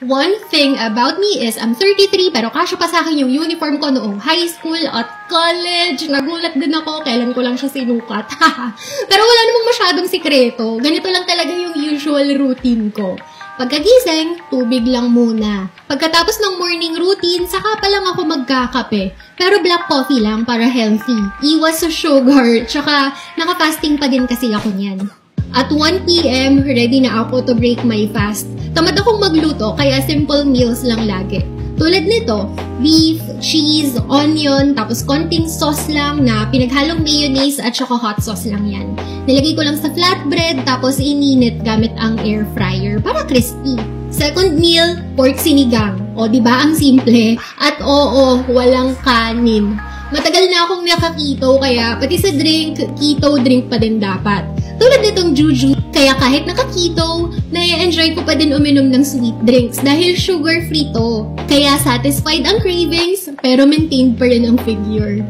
One thing about me is I'm 33 pero kasya pa sa akin yung uniform ko noong high school at college. Nagulat din ako, kailan ko lang siya sinukat. Pero wala namang masyadong sikreto. Ganito lang talaga yung usual routine ko. Pagkagising, tubig lang muna. Pagkatapos ng morning routine, saka pa lang ako magkakape. Pero black coffee lang para healthy. Iwas sa sugar, tsaka naka-fasting pa din kasi ako niyan. At 1 p.m., ready na ako to break my fast. Tamad akong magluto, kaya simple meals lang lagi. Tulad nito, beef, cheese, onion, tapos konting sauce lang na pinaghalong mayonnaise at saka hot sauce lang yan. Nilagay ko lang sa flatbread, tapos ininit gamit ang air fryer para crispy. Second meal, pork sinigang. O, diba ang simple? At oo, walang kanin. Matagal na akong naka-keto, kaya pati sa drink, keto drink pa din dapat. Tulad nitong juju, kaya kahit naka-keto, nai-enjoy ko pa din uminom ng sweet drinks dahil sugar-free to. Kaya satisfied ang cravings, pero maintained pa rin ang figure.